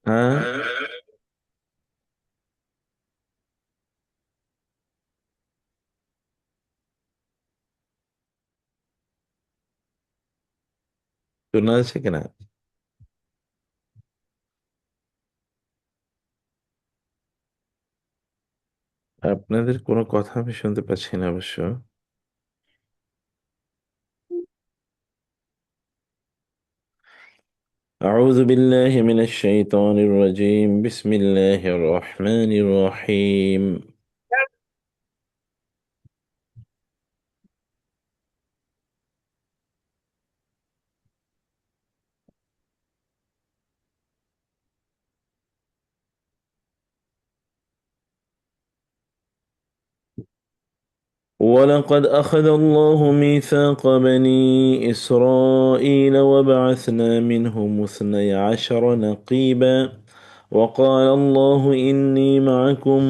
হ্যাঁ, শোনা যাচ্ছে কিনা? আপনাদের কোনো কথা আমি শুনতে পাচ্ছি না অবশ্য। أعوذ بالله من الشيطان الرجيم، بسم الله الرحمن الرحيم. ولقد أخذ الله ميثاق بني إسرائيل وبعثنا منهم 12 نقيبا، وقال الله إني معكم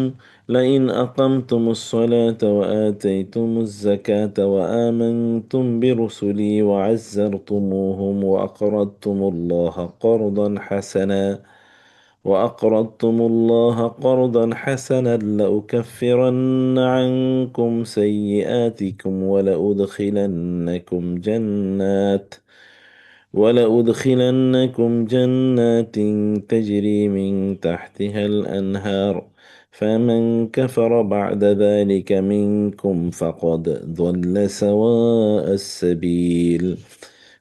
لئن أقمتم الصلاة وآتيتم الزكاة وآمنتم برسلي وعزرتموهم وأقرضتم الله قرضا حسنا لأكفرن عنكم سيئاتكم ولأدخلنكم جنات تجري من تحتها الأنهار، فمن كفر بعد ذلك منكم فقد ضل سواء السبيل.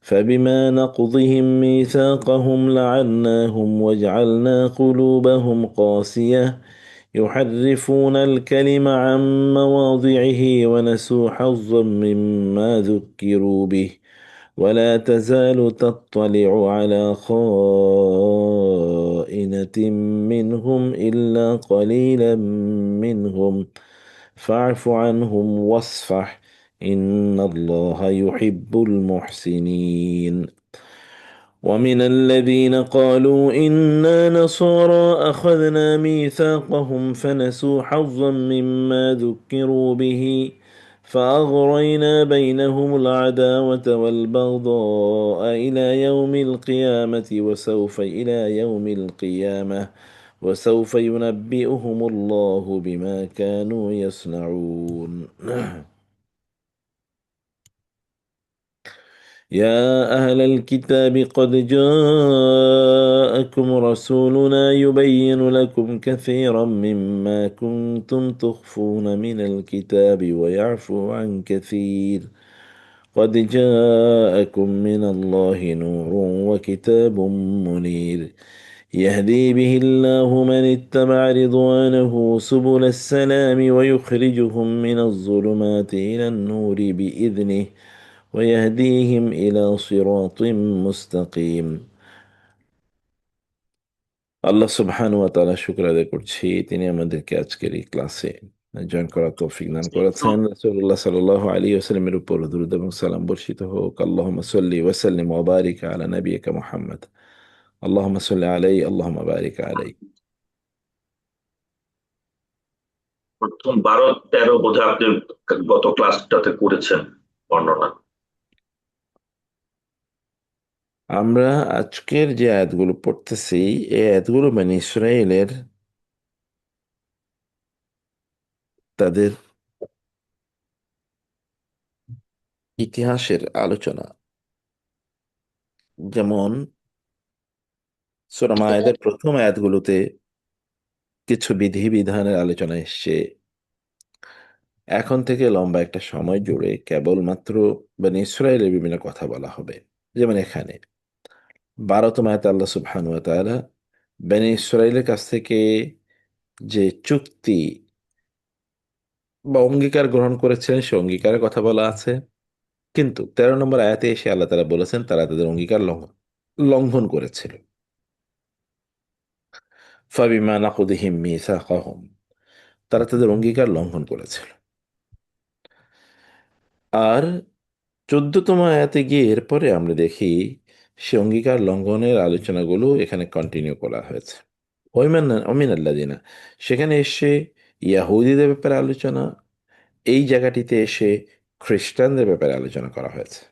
فبما نقضهم ميثاقهم لعناهم وجعلنا قلوبهم قاسية يحرفون الكلم عن مواضعه ونسوا حظا مما ذكروا به، ولا تزال تطلع على خائنة منهم إلا قليلا منهم، فاعف عنهم واصفح، إن الله يحب المحسنين. ومن الذين قالوا إنا نصارى أخذنا ميثاقهم فنسوا حظا مما ذكروا به، فأغرينا بينهم العداوة والبغضاء إلى يوم القيامة وسوف ينبئهم الله بما كانوا يصنعون. يا أهل الكتاب قد جاءكم رسولنا يبين لكم كثيرا مما كنتم تخفون من الكتاب ويعفو عن كثير، قد جاءكم من الله نور وكتاب منير، يهدي به الله من اتبع رضوانه سبل السلام ويخرجهم من الظلمات إلى النور بإذنه ويهديهم إلى صراط مستقيم. আল্লাহ সুবহানাহু ওয়া তাআলা শুকর আদায় করছি, তিনি আমাদেরকে আজকের এই ক্লাসে জয়েন করার তৌফিক দান করেছেন। রাসূলুল্লাহ সাল্লাল্লাহু আলাইহি ওয়াসাল্লামের উপর দরুদ এবং সালাম বর্ষিত হোক। আল্লাহুম্মা সাল্লি ওয়া সাল্লিম ওয়া বারিক আলা নাবিয়িকা মুহাম্মদ। আল্লাহুম্মা সাল্লি আলাইহি আল্লাহুম্মা বারিক আলাইহি। প্রথম 12-13 বোধহয় আপনি গত ক্লাসটাতে করেছেন বর্ণনা। আমরা আজকের যে আয়াতগুলো পড়তেছি, এই আয়াতগুলো বনী ইসরাইলের তাদের ইতিহাসের আলোচনা। যেমন সূরা মায়েদার প্রথম আয়াতগুলোতে কিছু বিধিবিধানের আলোচনা এসছে। এখন থেকে লম্বা একটা সময় জুড়ে কেবলমাত্র বনী ইসরায়েলের বিভিন্ন কথা বলা হবে। যেমন এখানে 12তম আয়াতে আল্লাহ সুবহানাহু ওয়া তাআলা বনী ইসরায়েলের কাছ থেকে যে চুক্তি বা অঙ্গীকার গ্রহণ করেছিলেন সে অঙ্গীকারের কথা বলা আছে। কিন্তু 13 নম্বর আয়াতে এসে আল্লাহ তাআলা বলেছেন তারা তাদের অঙ্গীকার লঙ্ঘন করেছিল। ফাবিমা নাকুদিহিম মিসাকাহুম, তারা তাদের অঙ্গীকার লঙ্ঘন করেছিল। আর 14তম আয়াতে গিয়ে এরপরে আমরা দেখি সে অঙ্গীকার লঙ্ঘনের আলোচনাগুলো এখানে কন্টিনিউ করা হয়েছে। অমিন আল্লাদিনা, সেখানে এসে ইয়াহুদিদের ব্যাপারে আলোচনা, এই জায়গাটিতে এসে খ্রিস্টানদের ব্যাপারে আলোচনা করা হয়েছে।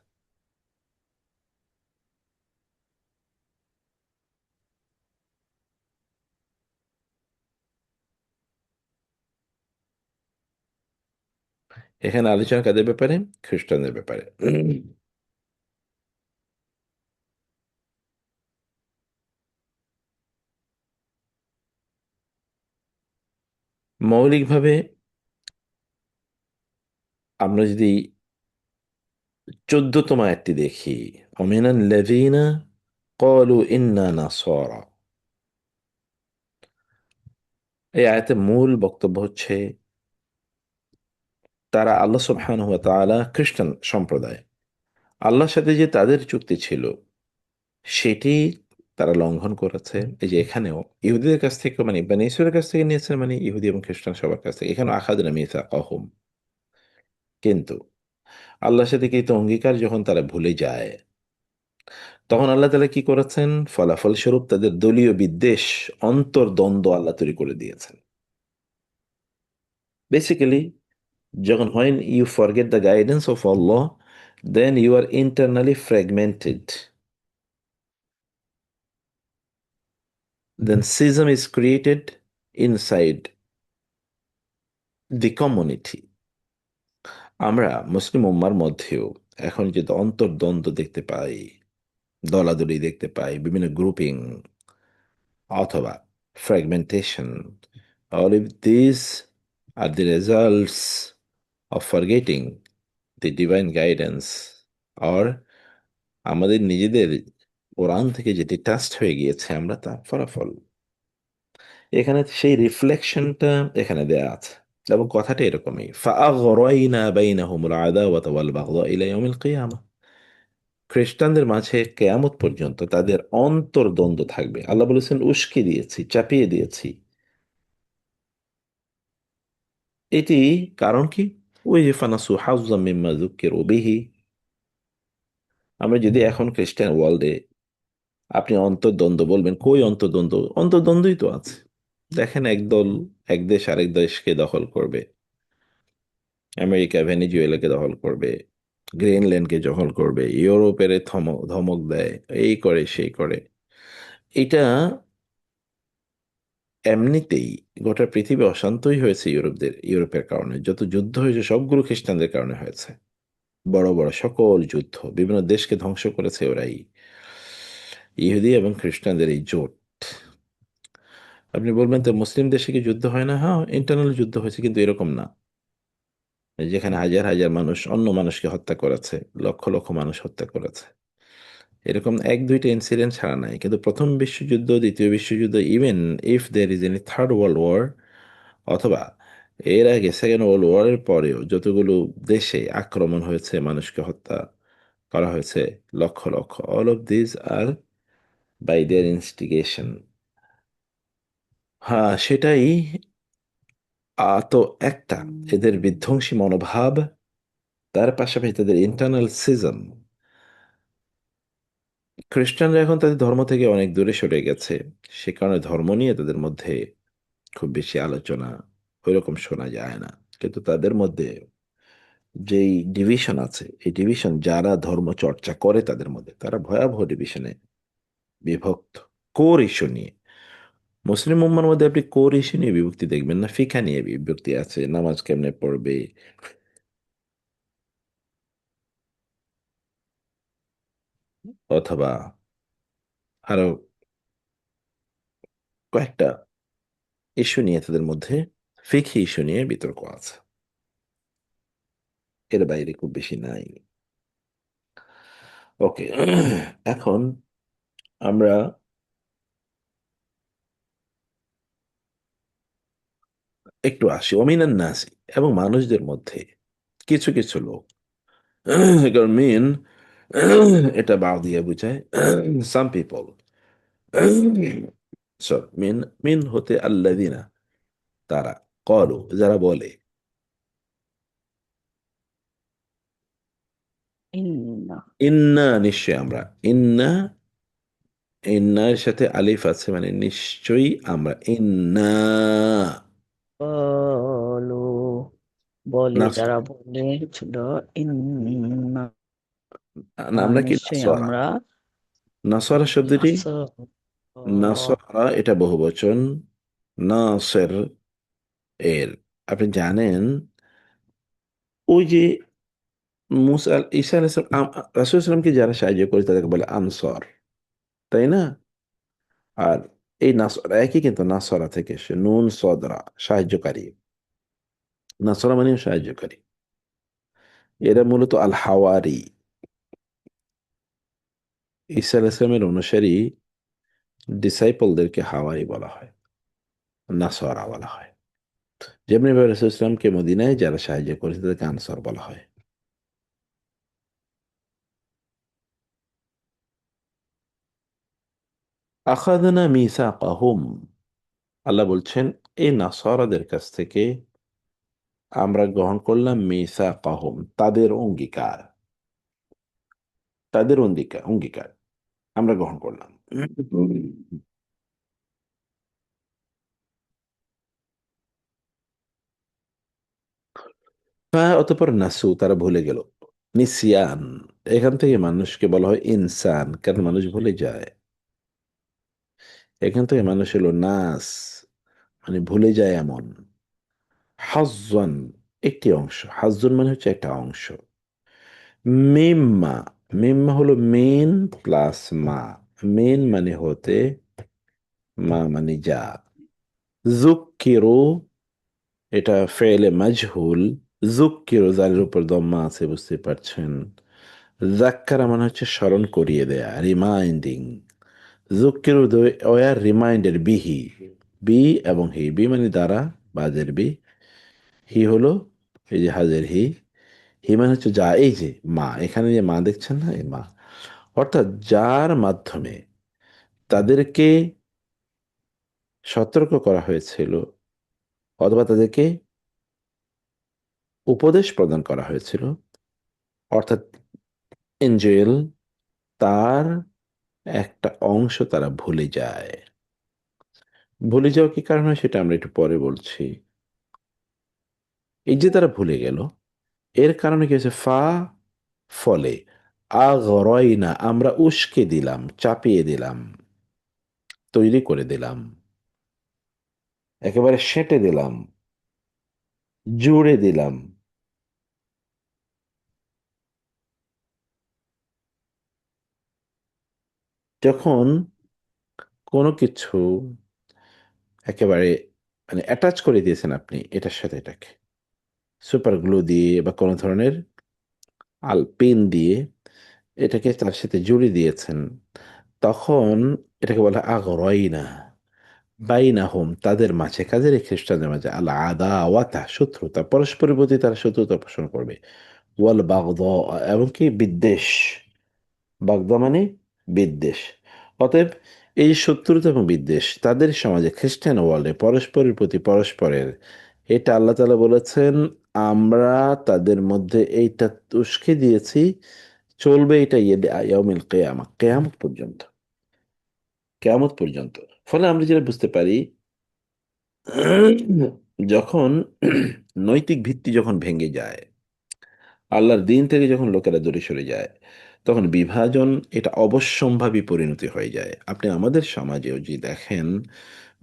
এখানে আলোচনা কাদের ব্যাপারে? খ্রিস্টানদের ব্যাপারে। মৌলিকভাবে আমরা যদি 14তম আয়াতটি দেখি, অমিনাল লাযীনা ক্বালু ইন্না নাসারা, এই আয়াতের মূল বক্তব্য হচ্ছে তারা আল্লাহ সুবহানাহু ওয়া তাআলা খ্রিস্টান সম্প্রদায়, আল্লাহর সাথে যে তাদের চুক্তি ছিল সেটি তারা লঙ্ঘন করেছে। এই যে এখানেও ইহুদিদের কাছ থেকে, মানে বনী ইসরাইলের কাছ থেকে নিয়েছে, মানে ইহুদি এবং খ্রিস্টান সবার কাছ থেকে, এখানে আখাযনা মিসাকাহুম। কিন্তু আল্লাহর সাথে কৃত অঙ্গীকার যখন তারা ভুলে যায়, তখন আল্লাহ তাআলা কি করেছেন? ফলাফল স্বরূপ তাদের দলীয় বিদ্বেষ, অন্তর্দ্বন্দ্ব আল্লাহ তৈরি করে দিয়েছেন। বেসিক্যালি, যখন when you forget the guidance of Allah, then you are internally fragmented. Then schism is created inside the community. আমরা মুসলিম উম্মার মধ্যেও এখন যে অন্তর্দ্বন্দ্ব দেখতে পাই, দলাদলি দেখতে পাই, বিভিন্ন গ্রুপিং অথবা fragmentation, all of these are the results of forgetting the divine guidance, or আমাদের নিজেদের কোরআন থেকে যেটি টাস্ট হয়ে গিয়েছে আমরা তার ফলাফল। এখানে সেই রিফ্লেকশনটা এখানে দেয়া আছে, এবং কথাটা এরকমই, فَأَغْرَيْنَا بَيْنَهُمُ الْعَدَاوَةَ وَالْبَغْضَاءَ إِلَى يَوْمِ الْقِيَامَةِ। খ্রিস্টানদের মাঝে কেয়ামত পর্যন্ত তাদের অন্তর্দ্বন্দ্ব থাকবে। আল্লাহ বলেছেন উস্কে দিয়েছি, চাপিয়ে দিয়েছি। এটি কারণ কি? ওই যে ফানাসু হাজ্জাম মিম্মা যুক্কিরু বিহি। আমরা যদি এখন খ্রিস্টান ওয়ার্ল্ডে আপনি অন্তর্দ্বন্দ্ব বলবেন, কই অন্তর্দ্বন্দ্ব? অন্তর্দ্বন্দ্বই তো আছে। দেখেন, একদল এক দেশ আরেক দেশকে দখল করবে, আমেরিকা ভেনেজুয়েলাকে দখল করবে, গ্রিনল্যান্ডকে দখল করবে, ইউরোপের ধমক দেয়, এই করে সেই করে। এটা এমনিতেই গোটা পৃথিবী অশান্তই হয়েছে ইউরোপের কারণে। যত যুদ্ধ হয়েছে সবগুলো খ্রিস্টানদের কারণে হয়েছে। বড় বড় সকল যুদ্ধ বিভিন্ন দেশকে ধ্বংস করেছে ওরাই, ইহুদি এবং খ্রিস্টানদের এই জোট। আপনি বলবেন তো মুসলিম দেশে কি যুদ্ধ হয় না? হ্যাঁ, ইন্টারনাল যুদ্ধ হয়েছে, কিন্তু এরকম না যেখানে হাজার হাজার মানুষ অন্য মানুষকে হত্যা করেছে, লক্ষ লক্ষ মানুষ হত্যা করেছে। এরকম এক দুইটা ইনসিডেন্ট ছাড়া নাই। কিন্তু প্রথম বিশ্বযুদ্ধ, দ্বিতীয় বিশ্বযুদ্ধ, even if there is any third world war, অথবা এর আগে সেকেন্ড ওয়ার্ল্ড ওয়ারের পরেও যতগুলো দেশে আক্রমণ হয়েছে, মানুষকে হত্যা করা হয়েছে lakh lakh, all of this are by their instigation. হ্যাঁ, সেটাই। তো একটা, এদের বিধ্বংসী মনোভাব, তার পাশাপাশি তাদের ইন্টারনাল সিজম। খ্রিস্টানরা এখন তাদের ধর্ম থেকে অনেক দূরে সরে গেছে, সে কারণে ধর্ম নিয়ে তাদের মধ্যে খুব বেশি আলোচনা ওইরকম শোনা যায় না। কিন্তু তাদের মধ্যে যেই ডিভিশন আছে, এই ডিভিশন যারা ধর্ম চর্চা করে তাদের মধ্যে, তারা ভয়াবহ ডিভিশনে বিভক্ত। কোর ইস্যু নিয়ে, মুসলিম উম্মার মধ্যে আপনি কোর ইস্যু নিয়ে বিভক্তি দেখবেন না, ফিকা নিয়ে বিভক্তি আছে, নামাজ কেমনে পড়বে, অথবা আরো কয়েকটা ইস্যু নিয়ে তাদের মধ্যে, ফিকহি ইস্যু নিয়ে বিতর্ক আছে। এর বাইরে খুব বেশি নাই। ওকে, এখন আমরা একটু আসি অমিনান নাসি, এবং মানুষদের মধ্যে কিছু কিছু লোক, কারণ মিন এটা বাও দিয়ে বুঝায় সাম পিপল। মিন মিন হতে আল্লাযিনা, তারা, কলু যারা বলে, ইন্না ইন্না নিশ্চয় আমরা, ইন্না, ইন্নার সাথে আলিফ আছে, মানে নিশ্চয়ই আমরা, ইন্না বলো, বলে নাস, যারা বলেছিল, ইন্না আমরা কি নিশ্চয়ই নাসরা, আমরা নাসরা শব্দটি, নাসারা। নাসরা এটা বহুবচন, নাসের এর, আপনি জানেন ওই যে ঈসা আলাইহিস সালাম রাসূল সাল্লামকে যারা সাহায্য করে তাদেরকে বলে আনসার, তাই না? আর এই নাসরা একই, কিন্তু নাসরা থেকে এসে নুন সদরা, সাহায্যকারী। নাসরা মানে সাহায্যকারী। এরা মূলত আল হাওয়ারি, ঈসা আলাইহিস সালামের অনুসারী ডিসাইপলদেরকে হাওয়ারি বলা হয়, নাসরা বলা হয়। যেমনি ভাবে রাসূল ইসলামকে মদিনায় যারা সাহায্য করেছে তাদেরকে আনসার বলা হয়। আখাযনা মিসাকাহুম, আল্লাহ বলছেন এই নাসারাদের কাছ থেকে আমরা গ্রহণ করলাম মিসাকাহুম, তাদের অঙ্গীকার, তাদের অঙ্গীকার অঙ্গীকার আমরা গ্রহণ করলাম। অতঃপর নাসু, তারা ভুলে গেল। নিসিয়ান, এখান থেকে মানুষকে বলা হয় ইনসান, কারণ মানুষ ভুলে যায়। এখান থেকে মানুষ হলো নাস, মানে ভুলে যায় এমন। হাজ্জান, একটি অংশ, হাজ্জুন মানে হচ্ছে একটা অংশ। মিম্মা, মিম্মা হলো মেন প্লাস মা। মেন মানে হতে, মা মানে যা। জুক্কিরু, এটা ফেলে মাজহুল। জুক্কিরু, যার উপর দম্মা আছে বুঝতে পারছেন। জাক্কারা মানে হচ্ছে স্মরণ করিয়ে দেয়া, রিমাইন্ডিং। জুক্কিরু ওয়ার রিমাইন্ডেড বিহি, বি এবং হি, বি মানে দ্বারা, বাজের বি। হি হলো এই যে হাজের হি। হি মানে হচ্ছে যা, এই যে মা, এখানে যে মা দেখছেন না, এই মা। অর্থাৎ যার মাধ্যমে তাদেরকে সতর্ক করা হয়েছিল, অথবা তাদেরকে উপদেশ প্রদান করা হয়েছিল, অর্থাৎ এঞ্জেল, তার একটা অংশ তারা ভুলে যায়। ভুলে যাওয়া কি কারণ হয় সেটা আমরা একটু পরে বলছি। এই যে তারা ভুলে গেল, এর কারণে কি হয়েছে? ফলে আগরাইনা, আমরা উস্কে দিলাম, চাপিয়ে দিলাম, তৈরি করে দিলাম, একেবারে সেঁটে দিলাম, জুড়ে দিলাম। যখন কোনো কিছু একেবারে মানে অ্যাটাচ করে দিয়েছেন আপনি এটার সাথে, এটাকে সুপার গ্লু দিয়ে বা কোনো ধরনের পেন দিয়ে এটাকে তার সাথে জুড়ে দিয়েছেন, তখন এটাকে বলা হয় আগরাইনা। বাইনাহুম, তাদের মাঝে, কাদের এই খ্রিস্টানদের মাঝে, আল আদাওয়াতা, শত্রুতা, পরস্পরের প্রতি তারা শত্রুতা পোষণ করবে। ওয়াল বাগদা, এমনকি বিদ্বেষ। বাগদা মানে বিদ্বেষ। অতএব এই শত্রুতা এবং বিদ্বেষ তাদের সমাজে, খ্রিস্টান ওয়ার্ল্ডে পরস্পরের প্রতি পরস্পরের, এটা আল্লাহ তাআলা বলেছেন আমরা তাদের মধ্যে এইটা উস্কে দিয়েছি, চলবে এটা ইয়াউমিল কিয়ামা, কিয়ামত পর্যন্ত, কিয়ামত পর্যন্ত। ফলে আমরা যেটা বুঝতে পারি, যখন নৈতিক ভিত্তি যখন ভেঙে যায়, আল্লাহর দিন থেকে যখন লোকেরা দূরে সরে যায়, তখন বিভাজন এটা অবশ্যম্ভাবী পরিণতি হয়ে যায়। আপনি আমাদের সমাজেও যে দেখেন,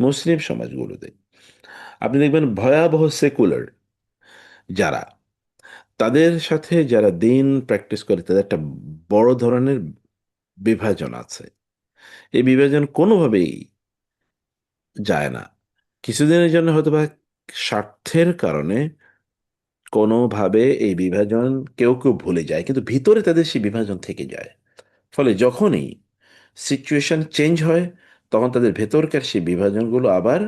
মুসলিম সমাজগুলোতে আপনি দেখবেন ভয়াবহ সেকুলার যারা, তাদের সাথে যারা দিন প্র্যাকটিস করে, তাদের একটা বড় ধরনের বিভাজন আছে। এই বিভাজন কোনোভাবেই যায় না। কিছুদিনের জন্য হয়তোবা স্বার্থের কারণে কোনোভাবে এই বিভাজন কেউ কেউ ভুলে যায়, কিন্তু ভিতরে তাদের সেই বিভাজন থেকে যায়। ফলে যখনই সিচুয়েশন চেঞ্জ হয়, তখন তাদের ভেতরকার সেই বিভাজনগুলো আবার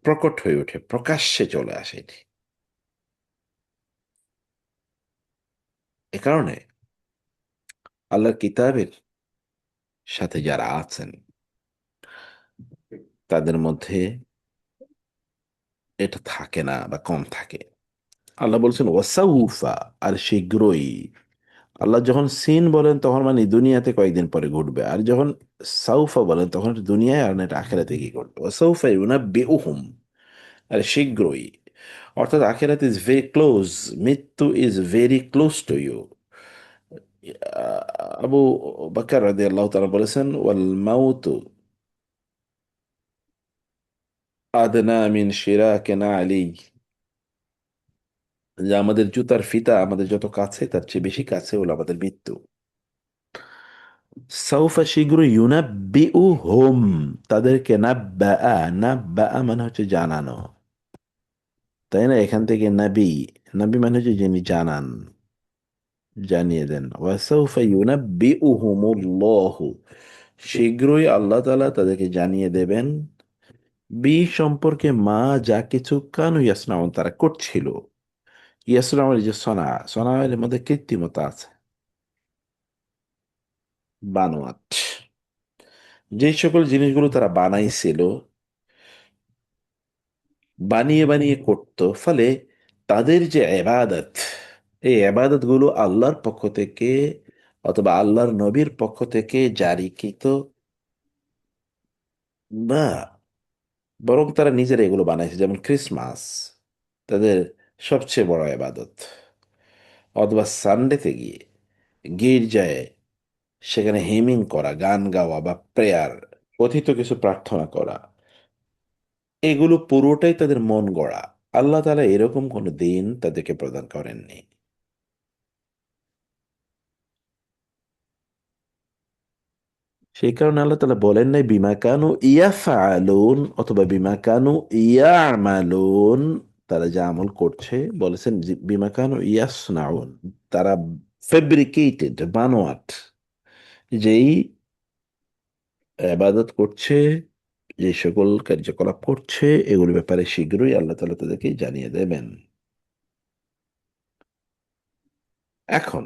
প্রকট হয়ে ওঠে, প্রকাশ্যে চলে আসে এটি। এ কারণে আল্লাহর কিতাবের সাথে যারা আছেন, তাদের মধ্যে এটা থাকে না বা কম থাকে। আল্লাহ বলছেন ওয়াসাউফা, আর শীঘ্রই। আল্লাহ যখন সিন বলেন তখন মানে দুনিয়াতে কয়েকদিন পরে ঘটবে, আর যখন সাউফা বলেন তখন এটা দুনিয়ায়, আর না এটা আখেরাতে কি ঘটবে। ওয়াসাউফা ইউনাব্বিউহুম, আর শীঘ্রই, অর্থাৎ আখেরাত ইজ ভেরি ক্লোজ, মৃত্যু is very close to you. Abu Bakr রাদিয়াল্লাহু তাআলা বলেছেন ওয়াল মাউতু আদনা মিন শিরাকিন আলী, যে আমাদের জুতার ফিতা আমাদের যত কাছে তার চেয়ে বেশি কাছে হলো আমাদের মৃত্যু। সাউফা শীঘ্র ইউনাব্বিউ হোম, তাদেরকে নাব্বা, নাব্বা মানে হচ্ছে জানানো, তাই না? এখান থেকে নাবি, নাবি মানে হচ্ছে যিনি জানান, জানিয়ে দেন। ওয়াসাউফা ইউনাব্বিউহুমুল্লাহু, শীঘ্রই আল্লাহ তাআলা তাদেরকে জানিয়ে দেবেন, বি সম্পর্কে, মা যা কিছু কানু ইয়াসনাউন তারা করছিল। ইয়াসনাউন যে সনা, সনাউনের মধ্যে কৃত্রিমতা আছে, বানোয়াট, যে সকল জিনিসগুলো তারা বানাইছিল, বানিয়ে বানিয়ে করত, ফলে তাদের যে এবাদত, এই এবাদত গুলো আল্লাহর পক্ষ থেকে অথবা আল্লাহর নবীর পক্ষ থেকে জারিকৃত, বা বরং তারা নিজেরা এগুলো বানাইছে, যেমন ক্রিসমাস তাদের সবচেয়ে বড় এবাদত, অথবা সানডেতে গিয়ে গির্জায় সেখানে হেমিং করা, গান গাওয়া বা প্রেয়ার, কথিত কিছু প্রার্থনা করা, এগুলো পুরোটাই তাদের মন গড়া। আল্লাহ তাআলা এরকম কোনো দিন তাদেরকে প্রদান করেননি। সেই কারণে আল্লাহ তাআলা বলেন নাই বিমা কানু ইয়াফআলুন অথবা বিমা কানু ইয়ামালুন, তারা যা আমল করছে, বলেছেন বিমা কানু ইয়াসনাউন, তারা ফেব্রিকেটেড, বানোয়াট, যেই ইবাদত করছে, যে সকল কার্যকলাপ করছে, এগুলোর ব্যাপারে শীঘ্রই আল্লাহ তাআলা তাদেরকে জানিয়ে দেবেন। এখন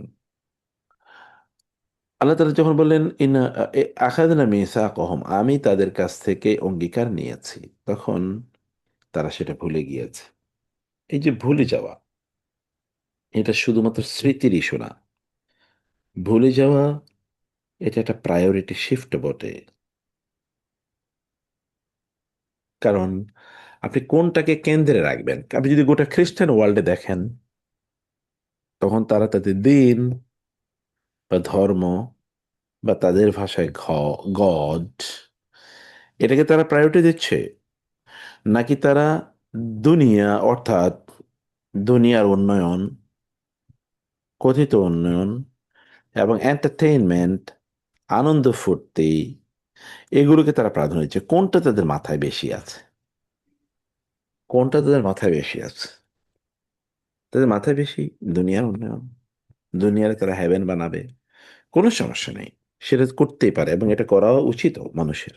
আল্লাহ তাআলা যখন বললেন ইন আখাযনা মিসাকহুম, আমি তাদের কাছ থেকে অঙ্গীকার নিয়েছি, তখন তারা সেটা ভুলে গিয়েছে। এই যে ভুলে যাওয়া, এটা শুধুমাত্র স্মৃতির ইস্যু না। ভুলে যাওয়া এটা একটা প্রায়োরিটি শিফট বটে। কারণ আপনি কোনটাকে কেন্দ্রে রাখবেন? আপনি যদি গোটা খ্রিস্টান ওয়ার্ল্ডে দেখেন, তখন তারা তাদের দিন বা ধর্ম বা তাদের ভাষায় গড, এটাকে তারা প্রায়োরিটি দিচ্ছে, নাকি তারা দুনিয়া, অর্থাৎ দুনিয়ার উন্নয়ন, কথিত উন্নয়ন এবং এন্টারটেইনমেন্ট, আনন্দ ফুর্তি, এগুলোকে তারা প্রাধান্য দিচ্ছে? কোনটা তাদের মাথায় বেশি আছে? কোনটা তাদের মাথায় বেশি আছে? তাদের মাথায় বেশি দুনিয়ার উন্নয়ন, দুনিয়ারে তারা হেভেন বানাবে, কোনো সমস্যা নেই, সেটা করতেই পারে এবং এটা করা উচিত মানুষের,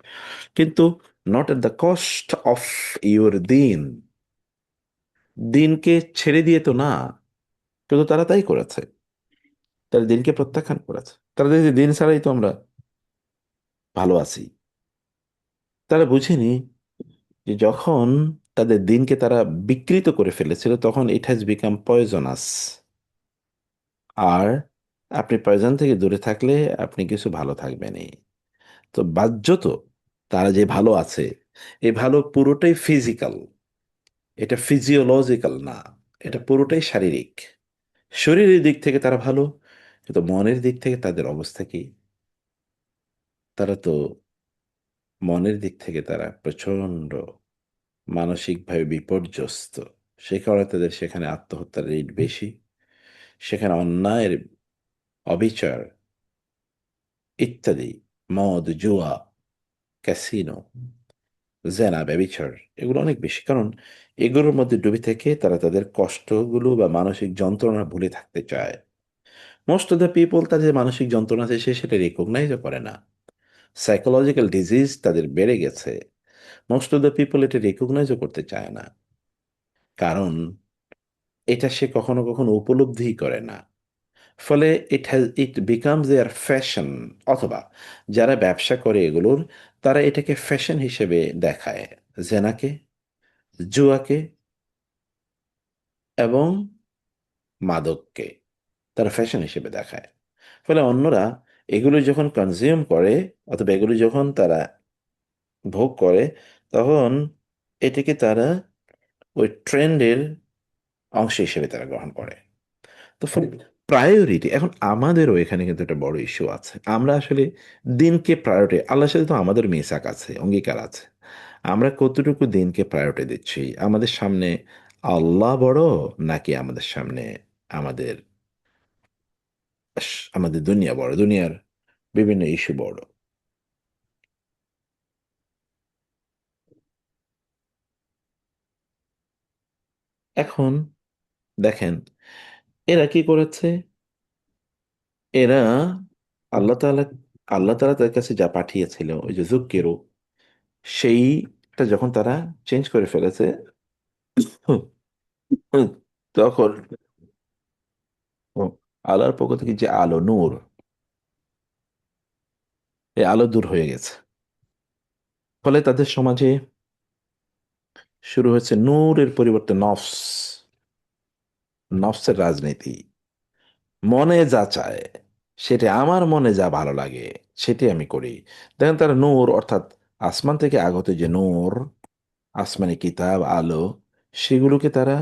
কিন্তু not at the cost of your দিন। দিনকে ছেড়ে দিয়ে তো না, কিন্তু তারা তাই করেছে, তারা দিনকে প্রত্যাখ্যান করেছে। তারা দেখছে দিন ছাড়াই তো আমরা ভালো আছি। তারা বুঝেনি যে যখন তাদের দিনকে তারা বিকৃত করে ফেলেছিল, তখন ইট হ্যাজ বিকাম পয়জনাস। আর আপনি পয়জন থেকে দূরে থাকলে আপনি কিছু ভালো থাকবেনই। তো বাহ্যত তারা যে ভালো আছে, এই ভালো পুরোটাই ফিজিক্যাল, এটা ফিজিওলজিক্যাল না, এটা পুরোটাই শারীরিক। শরীরের দিক থেকে তারা ভালো, কিন্তু মনের দিক থেকে তাদের অবস্থা কি? তারা তো মনের দিক থেকে তারা প্রচন্ড মানসিকভাবে বিপর্যস্ত। সে কারণে তাদের সেখানে আত্মহত্যার রেট বেশি, সেখানে অন্যায়ের, অবিচার ইত্যাদি, মদ, জুয়া, ক্যাসিনো, জেনা, ব্যভিচার, এগুলো অনেক বেশি। কারণ এগুলোর মধ্যে ডুবে থেকে তারা তাদের কষ্টগুলো বা মানসিক যন্ত্রণা ভুলে থাকতে চায়। মোস্ট অফ দ্য পিপল তাদের মানসিক যন্ত্রণা আছে, সে সেটা রিকগনাইজও করে না। সাইকোলজিক্যাল ডিজিজ তাদের বেড়ে গেছে, মোস্ট অফ দ্য পিপল এটা রিকগনাইজও করতে চায় না, কারণ এটা সে কখনো কখনো উপলব্ধি করে না। ফলে ইট বিকামস দেয়ার ফ্যাশন, অথবা যারা ব্যবসা করে এগুলোর, তারা এটাকে ফ্যাশন হিসেবে দেখায়, জেনাকে, জুয়াকে এবং মাদককে তারা ফ্যাশন হিসেবে দেখায়। ফলে অন্যরা এগুলো যখন কনজিউম করে অথবা এগুলো যখন তারা ভোগ করে, তখন এটিকে তারা ওই ট্রেন্ডের অংশ হিসেবে তারা গ্রহণ করে। তো ফলে প্রায়োরিটি, এখন আমাদেরও এখানে কিন্তু একটা বড় ইস্যু আছে। আমরা আসলে দিনকে প্রায়োরিটি, আল্লাহর সাথে তো আমাদের মিসাক আছে, অঙ্গীকার আছে, আমরা কতটুকু দিনকে প্রায়োরিটি দিচ্ছি? আমাদের সামনে আল্লাহ বড় নাকি আমাদের সামনে আমাদের আমাদের দুনিয়া বড়, দুনিয়ার বিভিন্ন ইস্যু বড়? এখন দেখেন এরা কি করেছে, এরা আল্লাহ তাআলা আল্লাহ তাআলা তাদের কাছে যা পাঠিয়েছিল ওই যে যুক্কেরও, সেইটা যখন তারা চেঞ্জ করে ফেলেছে, হুম, হুম, তখন আল্লাহর পক্ষ থেকে যে আলো নূর, এই আলো দূর হয়ে গেছে। ফলে তাদের সমাজে শুরু হয়েছে নূরের পরিবর্তে নফস, নফসের রাজনীতি। মনে যা চায় সেটা, আমার মনে যা ভালো লাগে সেটি আমি করি। দেখেন তারা নূর অর্থাৎ আসমান থেকে আগত যে নূর, আসমানি কিতাব আলো, সেগুলোকে তারা,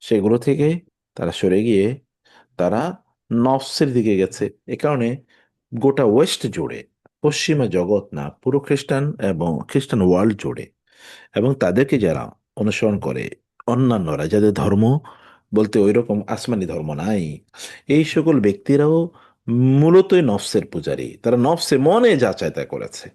সেগুলো থেকে তারা সরে গিয়ে তারা নফসের দিকে গেছে। এ কারণে গোটা ওয়েস্ট জুড়ে, পশ্চিমা জগৎ না, পুরো খ্রিস্টান এবং খ্রিস্টান ওয়ার্ল্ড জুড়ে, এবং তাদেরকে যারা অনুসরণ করে, অন্যান্যরা যাদের ধর্ম বলতে ওইরকম আসমানি ধর্ম নাই, এই সকল ব্যক্তিরাও মূলতই নফসের পূজারী। তারা নফসে মনে যা চায় তা করেছে,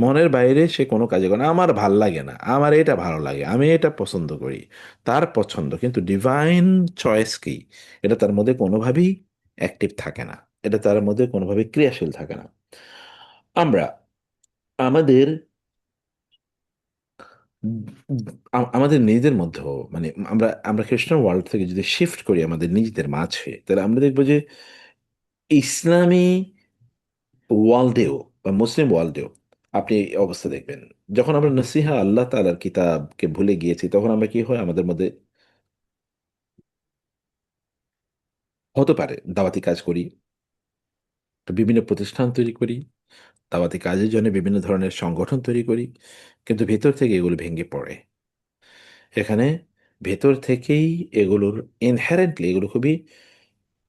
মনের বাইরে সে কোনো কাজে করে না। আমার ভাল লাগে না, আমার এটা ভালো লাগে, আমি এটা পছন্দ করি, তার পছন্দ, কিন্তু ডিভাইন চয়েস কি, এটা তার মধ্যে কোনোভাবেই অ্যাক্টিভ থাকে না, এটা তার মধ্যে কোনোভাবে ক্রিয়াশীল থাকে না। আমরা আমাদের আমাদের নিজেদের মধ্যেও, মানে আমরা আমরা খ্রিস্টান ওয়ার্ল্ড থেকে যদি শিফট করি আমাদের নিজেদের মাঝে, তাহলে আমরা দেখবো যে ইসলামী ওয়ার্ল্ডেও বা মুসলিম ওয়ার্ল্ডেও আপনি এই অবস্থা দেখবেন। যখন আমরা নসিহা আল্লাহ তাআলার কিতাবকে ভুলে গিয়েছি, তখন আমরা কি হয়, আমাদের মধ্যে হতে পারে দাওয়াতি কাজ করি, তো বিভিন্ন প্রতিষ্ঠান তৈরি করি, দাওয়াতি কাজের জন্য বিভিন্ন ধরনের সংগঠন তৈরি করি, কিন্তু ভেতর থেকে এগুলো ভেঙে পড়ে। এখানে ভেতর থেকেই এগুলোর ইনহেরেন্টলি এগুলো খুবই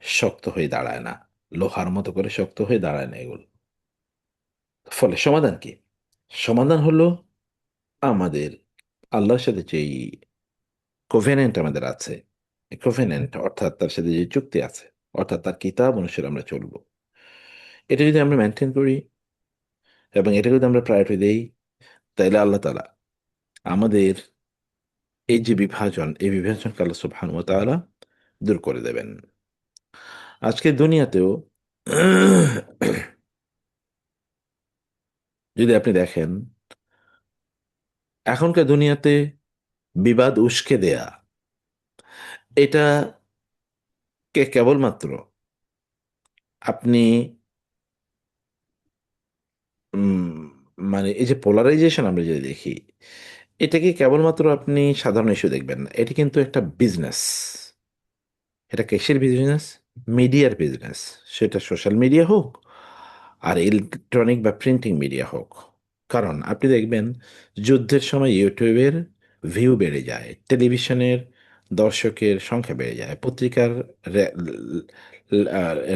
শক্ত হয়ে দাঁড়ায় না, লোহার মতো করে শক্ত হয়ে দাঁড়ায় না এগুলো। ফলে সমাধান কি? সমাধান হলো আমাদের আল্লাহর সাথে যেই কোভেনেন্ট আমাদের আছে, কোভেনেন্ট অর্থাৎ তার সাথে যে চুক্তি আছে, অর্থাৎ তার কিতাব অনুসারে আমরা চলবো, এটা যদি আমরা মেনটেন করি এবং এটাকে যদি আমরা প্রায়োরিটি দেই, তাহলে আল্লাহ তাআলা আমাদের এই যে বিভাজন, এই বিভাজনকে আল্লাহ সুবহানাহু ওয়া তাআলা দূর করে দেবেন। আজকে দুনিয়াতেও যদি আপনি দেখেন, এখনকার দুনিয়াতে বিবাদ উস্কে দেয়া, এটা কেবলমাত্র আপনি উম, মানে এই যে পোলারাইজেশন আমরা যে দেখি, এটাকে কেবলমাত্র আপনি সাধারণ ইস্যু দেখবেন না, এটি কিন্তু একটা বিজনেস। এটা কিসের বিজনেস? মিডিয়ার বিজনেস। সেটা সোশ্যাল মিডিয়া হোক আর ইলেকট্রনিক বা প্রিন্টিং মিডিয়া হোক। কারণ আপনি দেখবেন যুদ্ধের সময় ইউটিউবের ভিউ বেড়ে যায়, টেলিভিশনের দর্শকের সংখ্যা বেড়ে যায়, পত্রিকার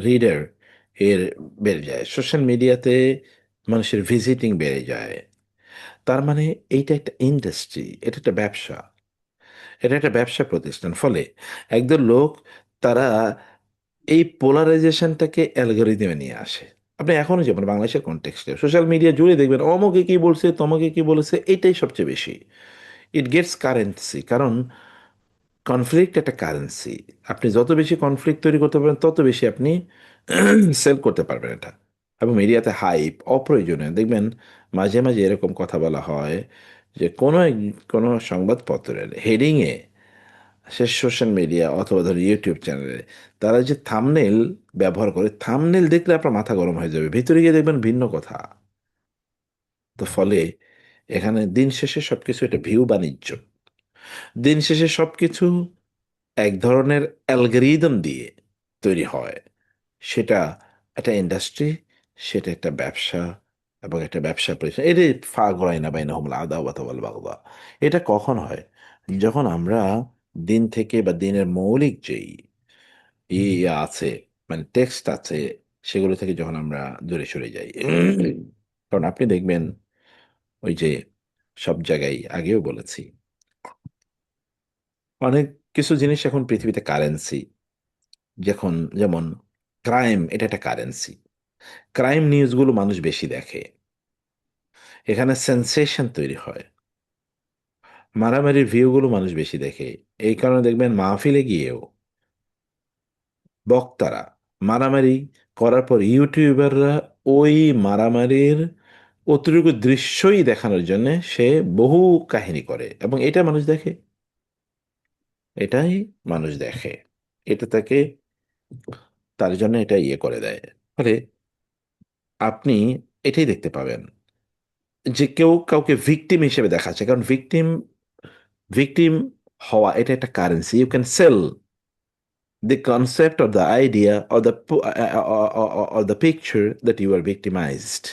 রিডার এর বেড়ে যায়, সোশ্যাল মিডিয়াতে মানুষের ভিজিটিং বেড়ে যায়। তার মানে এইটা একটা ইন্ডাস্ট্রি, এটা একটা ব্যবসা, এটা একটা ব্যবসা প্রতিষ্ঠান। ফলে একদল লোক, তারা এই পোলারাইজেশনটাকে অ্যালগোরিদমে নিয়ে আসে। আপনি এখনো যেমন বাংলাদেশের কনটেক্সটে সোশ্যাল মিডিয়া জুড়ে দেখবেন অমুকে কি বলছে, তমকে কি বলেছে, এটাই সবচেয়ে বেশি। ইট গেটস কারেন্সি, কারণ কনফ্লিক্ট একটা কারেন্সি। আপনি যত বেশি কনফ্লিক্ট তৈরি করতে পারবেন, তত বেশি আপনি সেল করতে পারবেন এটা। এবং মিডিয়াতে হাইপ অপ্রয়োজনীয় দেখবেন, মাঝে মাঝে এরকম কথা বলা হয় যে কোনো সংবাদপত্রের হেডিংয়ে, সে সোশ্যাল মিডিয়া অথবা ধর ইউটিউব চ্যানেলে, তারা যে থাম্বনেল ব্যবহার করে, থাম্বনেল দেখলে আপনার মাথা গরম হয়ে যাবে, ভিতরে গিয়ে দেখবেন ভিন্ন কথা। তো ফলে এখানে দিন শেষে সবকিছু এটা ভিউ বাণিজ্য, দিন শেষে সবকিছু এক ধরনের অ্যালগরিদম দিয়ে তৈরি হয়। সেটা একটা ইন্ডাস্ট্রি, সেটা একটা ব্যবসা, এবং একটা ব্যবসা প্রতিষ্ঠান। এটা ফাগলাইনা বাইনাহুম আদাওয়াত ওয়াল বাগদা। এটা কখন হয়? যখন আমরা দিন থেকে বা দিনের মৌলিক যেই আছে, মানে টেক্সট আছে, সেগুলো থেকে যখন আমরা দূরে সরে যাই। কারণ আপনি দেখবেন ওই যে সব জায়গায় আগেও বলেছি, অনেক কিছু জিনিস এখন পৃথিবীতে কারেন্সি, যখন যেমন ক্রাইম, এটা একটা কারেন্সি। ক্রাইম নিউজগুলো মানুষ বেশি দেখে, এখানে সেন্সেশন তৈরি হয়। মারামারির ভিউগুলো মানুষ বেশি দেখে, এই কারণে দেখবেন মাহফিলে গিয়েও বক্তারা মারামারি করার পর ইউটিউবাররা ওই মারামারির অতিরিক্ত দৃশ্যই দেখানোর জন্য সে বহু কাহিনী করে, এবং এটা মানুষ দেখে, এটাই মানুষ দেখে, এটা তাকে, তার জন্য এটা ইয়ে করে দেয়। ফলে আপনি এটাই দেখতে পাবেন যে কেউ কাউকে ভিকটিম হিসেবে দেখাচ্ছে, কারণ ভিকটিম ভিকটিম হওয়া এটা একটা currency. You can sell the concept or the idea or or the picture that you are victimized.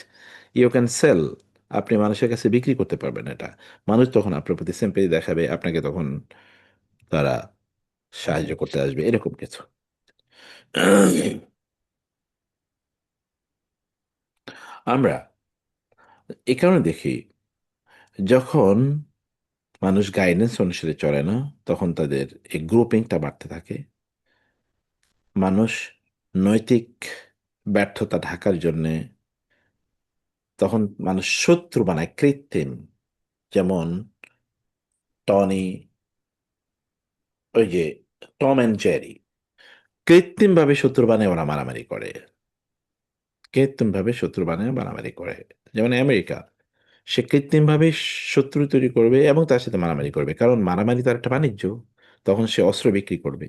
You can sell. আপনি মানুষের কাছে বিক্রি করতে পারবেন এটা। মানুষ তখন আপনার প্রতি সিম্পেথি দেখাবে, আপনাকে তখন তারা সাহায্য করতে আসবে, এরকম কিছু। আমরা এ কারণে দেখি, যখন মানুষ গাইডেন্স অনুসারে চলে না, তখন তাদের এই গ্রুপিংটা বাড়তে থাকে। মানুষ নৈতিক ব্যর্থতা ঢাকার জন্যে তখন মানুষ শত্রু বানায় কৃত্রিম, যেমন টনি, ওই যে টম অ্যান্ড জেরি, কৃত্রিম ভাবে শত্রু বানায় ওরা মারামারি করে, কৃত্রিম ভাবে শত্রু বানায় মারামারি করে। যেমন আমেরিকা, সে কৃত্রিম ভাবে শত্রু তৈরি করবে এবং তার সাথে মারামারি করবে, কারণ মারামারি তার একটা বাণিজ্য, তখন সে অস্ত্র বিক্রি করবে।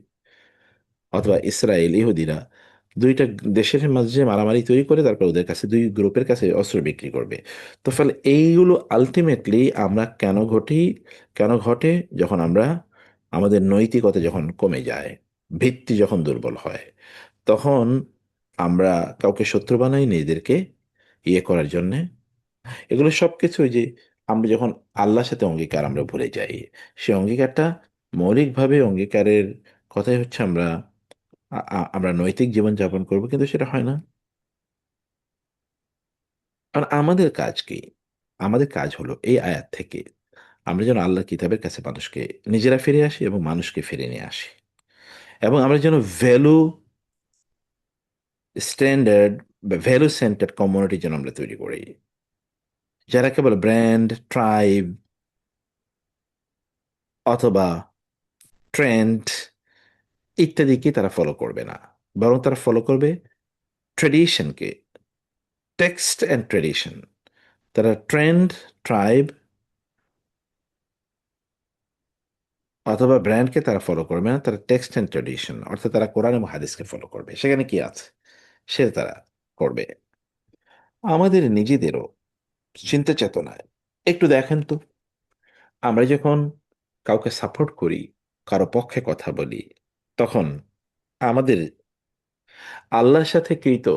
অথবা ইসরায়েল, ইহুদিরা দুইটা দেশের মাঝে মারামারি তৈরি করে তারপর ওদের কাছে, দুই গ্রুপের কাছে অস্ত্র বিক্রি করবে। তো ফলে এইগুলো আলটিমেটলি আমরা কেন ঘটে, যখন আমরা আমাদের নৈতিকতা যখন কমে যায়, ভিত্তি যখন দুর্বল হয়, তখন আমরা কাউকে শত্রু বানাই নিজেদেরকে ইয়ে করার জন্যে। এগুলো সবকিছু ওই যে আমরা যখন আল্লাহর সাথে অঙ্গীকার আমরা ভুলে যাই, সেই অঙ্গীকারটা মৌলিকভাবে অঙ্গীকারের কথাই হচ্ছে আমরা নৈতিক জীবন যাপন করব, কিন্তু সেটা হয় না। কারণ আমাদের কাজ কি? আমাদের কাজ হলো এই আয়াত থেকে আমরা যেন আল্লাহর কিতাবের কাছে মানুষকে নিজেরা ফিরে আসি এবং মানুষকে ফিরে নিয়ে আসি, এবং আমরা যেন স্ট্যান্ডার্ড বা ভ্যালু সেন্টার্ড কমিউনিটি যেন আমরা তৈরি করি, যারা কেবল ব্র্যান্ড, ট্রাইব অথবা ট্রেন্ড ইত্যাদিকে তারা ফলো করবে না, বরং তারা ফলো করবে ট্রেডিশনকে, টেক্সট অ্যান্ড ট্রেডিশন। তারা ট্রেন্ড, ট্রাইব অথবা ব্র্যান্ডকে তারা ফলো করবে না, তারা টেক্সট অ্যান্ড ট্রেডিশন, অর্থাৎ তারা কোরআন এবং হাদিসকে ফলো করবে, সেখানে কি আছে সেটা তারা করবে। আমাদের নিজেদেরও চিন্তা চেতনায় একটু দেখেন তো, আমরা যখন কাউকে সাপোর্ট করি, কারো পক্ষে কথা বলি, তখন আমাদের আল্লাহর সাথে কৃত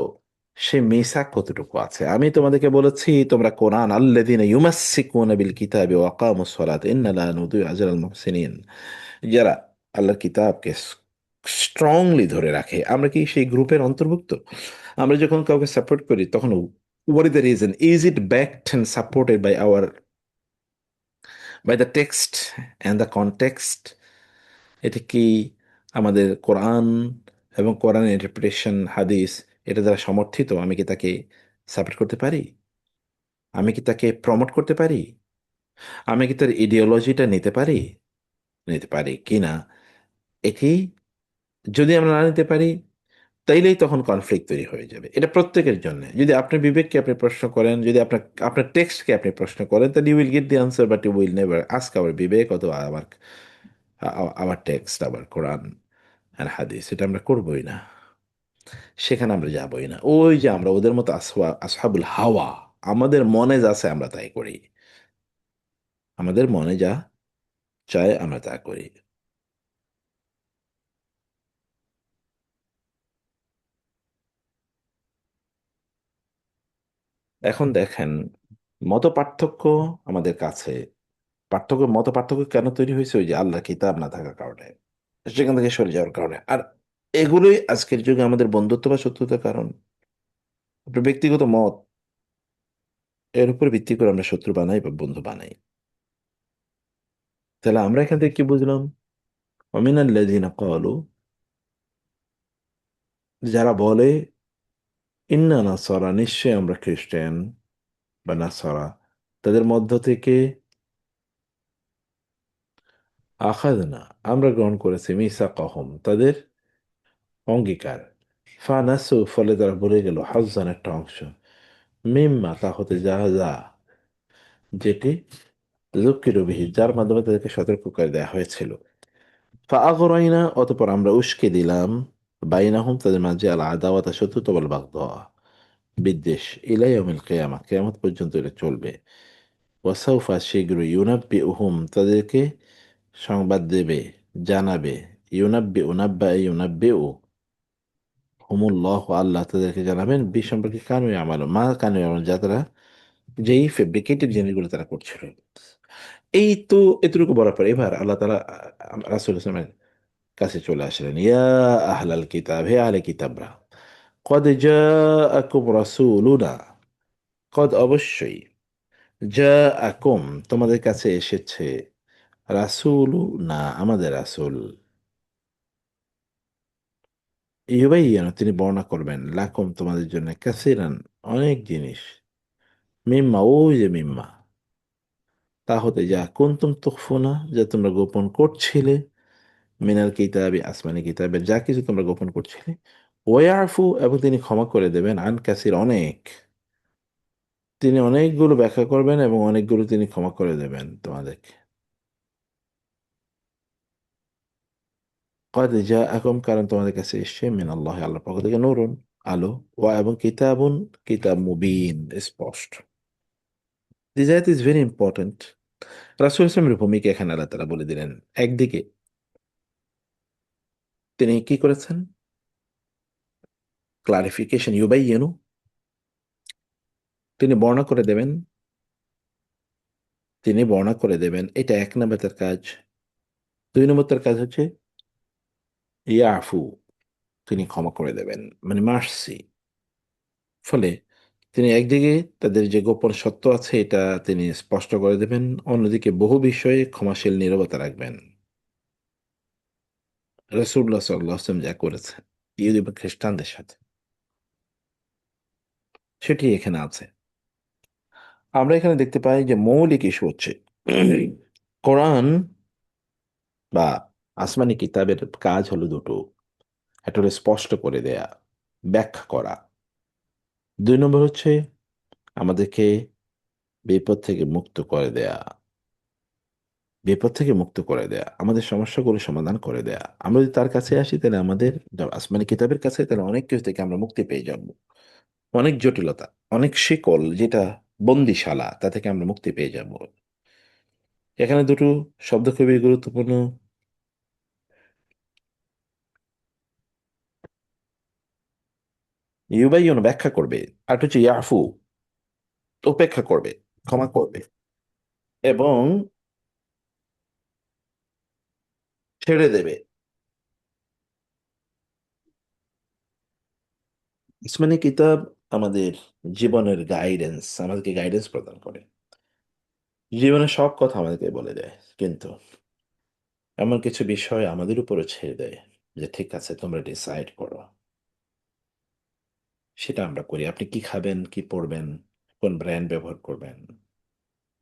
সে মিসাক কতটুকু আছে? আমি তোমাদেরকে বলেছি তোমরা কোরআন, আল্লাযীনা ইউমাসসিকুনা বিল কিতাবি ওয়া আকামুস সালাত ইন্না লা নুদিউ আজরাল মুহসিনিন, যারা আল্লাহর কিতাবকে স্ট্রংলি ধরে রাখে, আমরা কি সেই গ্রুপের অন্তর্ভুক্ত? আমরা যখন কাউকে সাপোর্ট করি, তখন what is the reason? Is it backed and supported by the text and the context? এটা কি আমাদের কোরআন এবং কোরআনের ইন্টারপ্রিটেশন, হাদিস, এটা দ্বারা সমর্থিত? আমি কি তাকে সাপোর্ট করতে পারি? আমি কি তাকে প্রমোট করতে পারি? আমি কি তার ইডিওলজিটা নিতে পারি? নিতে পারি কিনা, এটি যদি আমরা না নিতে পারি, তাইলেই তখন কনফ্লিক্ট তৈরি হয়ে যাবে। এটা প্রত্যেকের জন্য। যদি আপনার বিবেককে আপনি প্রশ্ন করেন, যদি আপনার টেক্সটকে আপনি প্রশ্ন করেন, তাহলে you will get the answer, but you will never ask our বিবেক অথবা আওয়ার টেক্সট, আবার কোরআন আর হাদিস। এটা আমরা করবোই না, সেখানে আমরা যাবোই না। ওই যে আমরা ওদের মতো আসহাবুল হাওয়া, আমাদের মনে যা আছে আমরা তাই করি, আমাদের মনে যা চায় আমরা তা করি। এখন দেখেন, মত পার্থক্য আমাদের কাছে, মত পার্থক্য কেন তৈরি হয়েছে? ওই যে আল্লাহ কিতাব না থাকার কারণে, সেখান থেকে সরে যাওয়ার কারণে। আর এগুলোই আজকের যুগে আমাদের বন্ধুত্ব বা শত্রুতার কারণ। আপনার ব্যক্তিগত মত, এর উপর ভিত্তি করে আমরা শত্রু বানাই বা বন্ধু বানাই। তাহলে আমরা এখান থেকে কি বুঝলাম? ওমিনাল্লাযীনা ক্বালু, যারা বলে ইন্না নাসারা, নিশ্চয় আমরা খ্রিস্টান বা নাসারা, তাদের মধ্য থেকে আখাযনা, আমরা গ্রহণ করেছি মিসাকাহুম, তাদের অঙ্গীকার। ফানাসু, ফলে তারা ভুলে গেল হাজ্জান, একটা অংশ, মিম্মা, তা হতে যা যা, যেটি যুক্কিরু বিহি, যার মাধ্যমে তাদেরকে সতর্ক করে দেওয়া হয়েছিল। ফাআগরাইনা, অতঃপর আমরা উস্কে দিলাম, বাইনাহুম, তাদের মাঝে আল আদাওয়াতা, শত্রুতা, ওয়াল বাগদা, বিদ্বেষ, ইলা ইয়াউমিল কিয়ামা, কিয়ামত পর্যন্ত এটা চলবে। ওয়াসাউফা, শীঘ্রই, ইউনাব্বিউহুম, তাদেরকে সংবাদ দেবে, জানাবে, ইউনাব্বিউ হুমুল্লাহ, আল্লাহ তাদেরকে জানাবেন, সম্পর্কে কানু আমাল, মা কানু আমাল, যা তারা, যেই ফেব্রিকেটেড জিনিসগুলো তারা করছিল। এই তো এতটুকু বলার পর এবার আল্লাহ তালা রাসূল ইসলামের কাছে চলে আসলেন। ইয়া আহলাল কিতাব, হে আহলে কিতাবরা, কদ জাআকুম রাসূলুনা, কদ, অবশ্যই, জাআকুম, তোমাদের কাছে এসেছে, রাসূলুনা, আমাদের রাসূল, ইউবাইয়িনু, তিনি বর্ণনা করবেন, লাকুম, তোমাদের জন্য, কাসিরান, অনেক জিনিস, মিম্মা, ওই যে মিম্মা, তা হতে, যা কুনতুম তুখফুনা, যা তোমরা গোপন করছিলে, মিনাল কিতাবি, আসমানি কিতাবের যা কিছু তোমরা গোপন করছিলে, ওয়ারফু, এবং তিনি ক্ষমা করে দেবেন, আন কাসির, অনেক, তিনি অনেকগুলো ব্যাখ্যা করবেন এবং অনেকগুলো তিনি ক্ষমা করে দেবেন তোমাদেরকে। কদ জাআকুম, কারণ তোমাদের কাছে এসছে, মিনাল্লাহ, আল্লাহর পক্ষ থেকে, নূরুন, আলো, ওয়া, এবং কিতাবুন, কিতাব, মুবিন, স্পষ্ট। দিস আয়াত ইজ ভেরি ইম্পর্টেন্ট। রাসূল ইসলামের ভূমিকা এখানে আল্লাহ তাআলা বলে দিলেন। একদিকে তিনি কি করেছেন? ক্লারিফিকেশন, ইউবাইয়িনু, তিনি বর্ণনা করে দেবেন, তিনি বর্ণনা করে দেবেন, এটা এক নম্বর তার কাজ। দুই নম্বর তার কাজ হচ্ছে ইয়াফু, তিনি ক্ষমা করে দেবেন, মানে মার্সি। ফলে তিনি একদিকে তাদের যে গোপন সত্য আছে এটা তিনি স্পষ্ট করে দেবেন, অন্যদিকে বহু বিষয়ে ক্ষমাশীল নীরবতা রাখবেন। রাসূলুল্লাহ সাল্লাল্লাহু আলাইহি ওয়াসাল্লাম যা করেছেন ইহুদি এবং খ্রিস্টানদের সাথে, সেটি এখানে আছে। আমরা এখানে দেখতে পাই যে মৌলিক ইস্যু হচ্ছে কোরআন বা আসমানি কিতাবের কাজ হলো দুটো। একটা হলো স্পষ্ট করে দেয়া, ব্যাখ্যা করা। দুই নম্বর হচ্ছে আমাদেরকে বিপদ থেকে মুক্ত করে দেয়া, বিপদ থেকে মুক্ত করে দেয়া, আমাদের সমস্যাগুলো সমাধান করে দেয়া। আমরা যদি তার কাছে আসি তাহলে আমাদের আসমানি কিতাবের কাছে, তাহলে অনেক কিছু থেকে আমরা মুক্তি পেয়ে যাব। অনেক জটিলতা, অনেক শিকল, যেটা বন্দিশালা, তা থেকে আমরা মুক্তি পেয়ে যাব। এখানে দুটো শব্দ খুবই গুরুত্বপূর্ণ। ইউবাইয়ুন, ব্যাখ্যা করবে, আর হচ্ছে ইয়াফু, উপেক্ষা করবে, ক্ষমা করবে, এবং ছেড়ে দেবে। আসমানি কিতাব আমাদের জীবনের গাইডেন্স, আমাদেরকে গাইডেন্স প্রদান করে, জীবনের সব কথা আমাদেরকে বলে দেয়। কিন্তু এমন কিছু বিষয় আমাদের উপরে ছেড়ে দেয়, যে ঠিক আছে তোমরা ডিসাইড করো। সেটা আমরা করি। আপনি কি খাবেন, কি পরবেন, কোন ব্র্যান্ড ব্যবহার করবেন,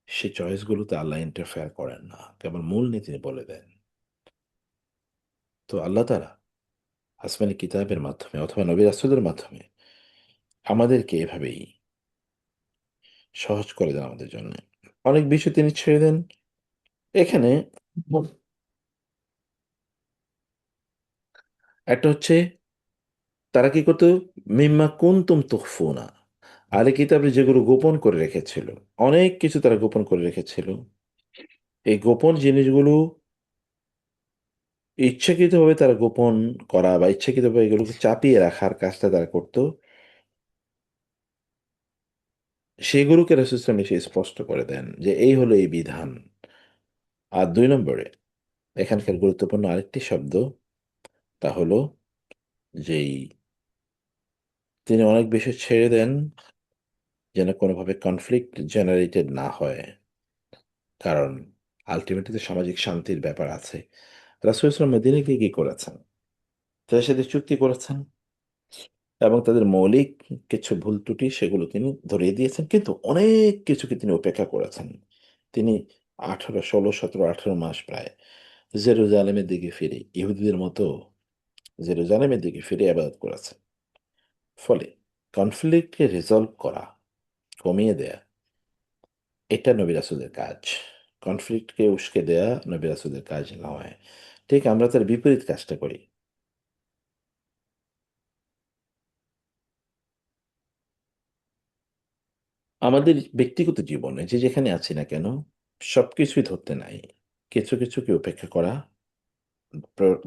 সেই চয়েসগুলোতে আল্লাহ ইন্টারফেয়ার করেন না, কেবল মূল নীতি বলে দেন। তো আল্লাহ তাআলা আসমানি কিতাবের মাধ্যমে অথবা নবী রাসূলের মাধ্যমে আমাদেরকে এভাবেই সহজ করে দেন আমাদের জন্য। অনেক বিষয় তিনি ছেড়ে দেন। এখানে একটা হচ্ছে, তারা কি করতো, মিম্মা কুনতুম তুখফুনা, আহলে কিতাবরা যেগুলো গোপন করে রেখেছিল, অনেক কিছু তারা গোপন করে রেখেছিল। এই গোপন জিনিসগুলো ইচ্ছাকৃতভাবে তারা গোপন করা বা ইচ্ছাকৃতভাবে এগুলোকে চাপিয়ে রাখার কাজটা তারা করত। সেগুলোকে রাসূল সাল্লাল্লাহু আলাইহি ওয়াসাল্লাম এসে স্পষ্ট করে দেন যে এই হলো এই বিধান। আর দুই নম্বরে এখানকার গুরুত্বপূর্ণ আরেকটি শব্দ, তা হলো যেই তিনি অনেক বেশি ছেড়ে দেন যেন কোনোভাবে কনফ্লিক্ট জেনারেটেড না হয়। কারণ আলটিমেটলি তো সামাজিক শান্তির ব্যাপার আছে। রাসূল ইসলাম মদিনায় গিয়ে কি করেছেন? তাদের সাথে চুক্তি করেছেন এবং তাদের মৌলিক কিছু ভুল ত্রুটি সেগুলো তিনি ধরিয়ে দিয়েছেন, কিন্তু অনেক কিছুকে তিনি উপেক্ষা করেছেন। তিনি 18, 16, 17, 18 মাস প্রায় জেরুজালেমের দিকে ফিরে ইহুদিদের মতো জেরুজালেমের দিকে ফিরে ইবাদত করেছেন। ফলে কনফ্লিক্টকে রিজলভ করা, কমিয়ে দেয়া, এটা নবী রাসূলের কাজ। কনফ্লিক্টকে উস্কে দেয়া নবী রাসূলের কাজ নয়। ঠিক আমরা তার বিপরীত কাজটা করি। আমাদের ব্যক্তিগত জীবনে যে যেখানে আছি না কেন, সবকিছুই ধরতে নাই। কিছু, কিছুকে উপেক্ষা করা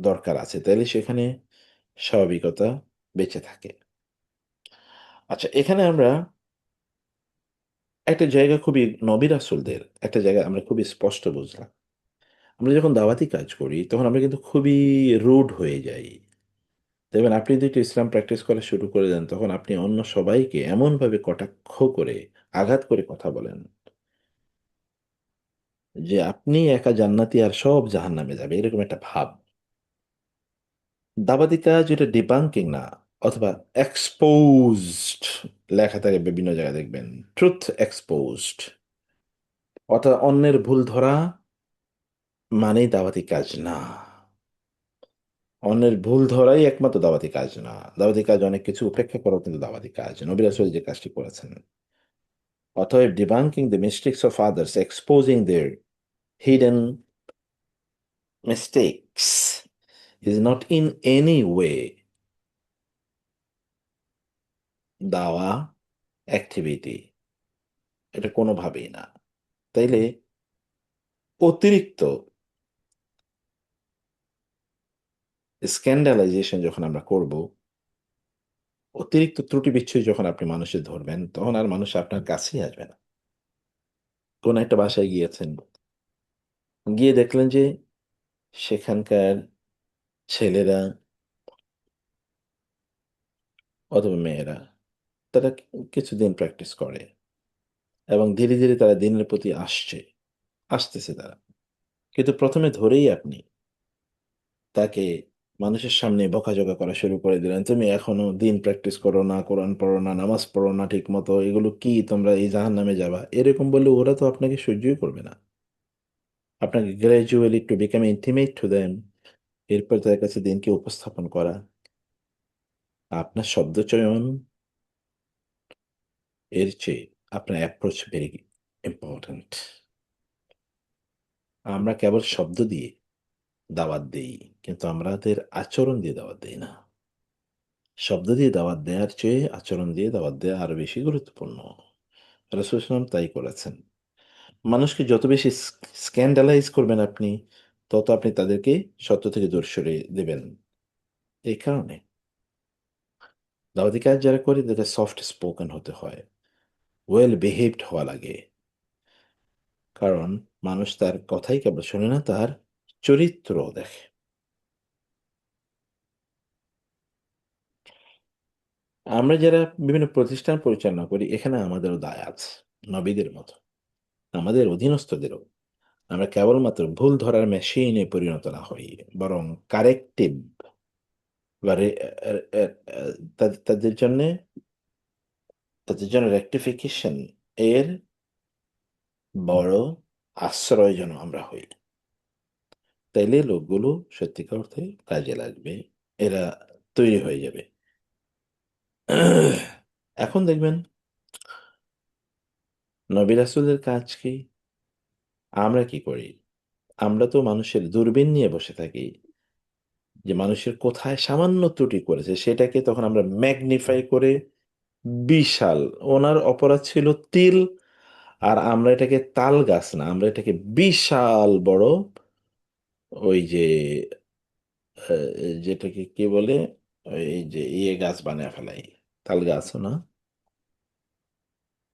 দরকার আছে। তাইলে সেখানে স্বাভাবিকতা বেঁচে থাকে। আচ্ছা, এখানে আমরা একটা জায়গা খুবই নবী রাসূলদের একটা জায়গা আমরা খুবই স্পষ্ট বুঝলাম। আমরা যখন দাওয়াতি কাজ করি, তখন আমরা কিন্তু খুবই রুড হয়ে যাই। দেখবেন আপনি যদি একটু ইসলাম প্র্যাকটিস করা শুরু করে দেন, তখন আপনি অন্য সবাইকে এমনভাবে কটাক্ষ করে, আঘাত করে কথা বলেন যে আপনি একা জান্নাতি আর সব জাহান্নামে যাবে, এরকম একটা ভাব। দাবাতি কাজ এটা ডিবাঙ্কিং না, অথবা এক্সপোজড লেখা থাকে বিভিন্ন জায়গায় দেখবেন, ট্রুথ এক্সপোজড, অর্থাৎ অন্যের ভুল ধরা মানেই দাওয়াতি কাজ না। অন্যের ভুল ধরাই একমাত্র দাওয়াতি কাজ না। দাওয়াতি কাজ অনেক কিছু উপেক্ষা করাও কিন্তু দাওয়াতি কাজ। নবী রাসূল যে কাজটি করেছেন। অতএব debunking the mistakes of others, exposing their hidden mistakes is not in any way দাওয়া অ্যাক্টিভিটি। এটা কোনোভাবেই না। তাইলে অতিরিক্ত স্ক্যান্ডালাইজেশন যখন আমরা করব, অতিরিক্ত ত্রুটি বিচ্ছুই যখন আপনি মানুষের ধরবেন, তখন আর মানুষ আপনার কাছেই আসবে না। কোন একটা বাসায় গিয়েছেন, গিয়ে দেখলেন যে সেখানকার ছেলেরা অথবা মেয়েরা তারা কিছুদিন প্র্যাকটিস করে এবং ধীরে, ধীরে তারা দিনের প্রতি আসতেছে তারা। কিন্তু ১ম এ ধরেই আপনি তাকে মানুষের সামনে বকাঝকা করা শুরু করে দিলেন। তুমি এখনো দিন প্র্যাকটিস করো না, কোরআন পড়ো না, নামাজ পড়ো না ঠিকমতো। এগুলো কি তোমরা এই জাহান্নামে যাবা? এরকম বললে ওরা তো আপনাকে সহ্যই করবে না। আপনাকে gradually to become intimate to them, এরপর তাদের কাছে দিনকে উপস্থাপন করা। আপনার শব্দচয়ন এর চেয়ে আপনার অ্যাপ্রোচ ভেরি ইম্পোর্টেন্ট। আমরা কেবল শব্দ দিয়ে দাওয়াত দেই, কিন্তু আমাদের আচরণ দিয়ে দাওয়াত দেই না। শব্দ দিয়ে দাওয়াত দেওয়ার চেয়ে আচরণ দিয়ে দাওয়াত দেওয়া আরো বেশি গুরুত্বপূর্ণ। রাসূল সাল্লাল্লাহু আলাইহি ওয়াসাল্লাম তাই করেছেন। মানুষকে যত বেশি স্ক্যান্ডালাইজ করবেন আপনি, তত আপনি তাদেরকে সত্য থেকে দূর সরিয়ে দেবেন। এই কারণে দাওয়াতি কাজ যারা করে তাদের সফট স্পোকেন হতে হয়, ওয়েল বিহেভড হওয়া লাগে। কারণ মানুষ তার কথাই কেবল শোনে না, তার চরিত্র দেখে। আমরা যারা বিভিন্ন প্রতিষ্ঠান পরিচালনা করি, এখানে আমাদেরও দায় আছে নবীদের মতো, আমাদের অধীনস্থদেরও। আমরা কেবলমাত্র ভুল ধরার মেশিনে পরিণত না হই, বরং কারেক্টিভ বা তাদের জন্য রেকটিফিকেশন এর বড় আশ্রয় যেন আমরা হই। তাইলে লোকগুলো সত্যিকার অর্থে কাজে লাগবে, এরা তৈরি হয়ে যাবে। এখন দেখবেন নবী রাসূলের কাজ কি, আমরা কি করি? আমরা তো মানুষের দূরবীন নিয়ে বসে থাকি যে মানুষের কোথায় সামান্য ত্রুটি করেছে সেটাকে তখন আমরা ম্যাগনিফাই করে বিশাল, ওনার অপরাধ ছিল তিল, আর আমরা এটাকে তাল গাছ না, আমরা এটাকে বিশাল বড় ওই যে যেটাকে কি বলে, এই যে ইয়ে গাছ বানিয়ে ফেলাই, তাল গাছও না,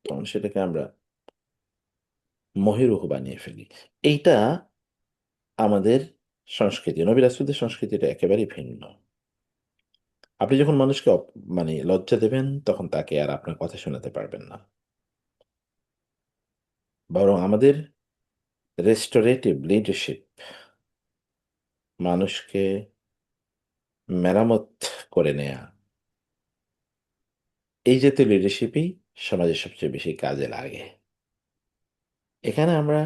তখন সেটাকে আমরা মহিরুহ বানিয়ে ফেলি। এইটা আমাদের সংস্কৃতি। নবী রাসূলদের সংস্কৃতিটা একেবারেই ভিন্ন। আপনি যখন মানুষকে মানে লজ্জা দেবেন, তখন তাকে আর আপনার কথা শোনাতে পারবেন না। বরং আমাদের রেস্টোরেটিভ লিডারশিপ মানুষকে মেরামত করে নেয়া, এই জাতীয় লিডারশিপই সমাজে সবচেয়ে বেশি কাজে লাগে। এখানে আমরা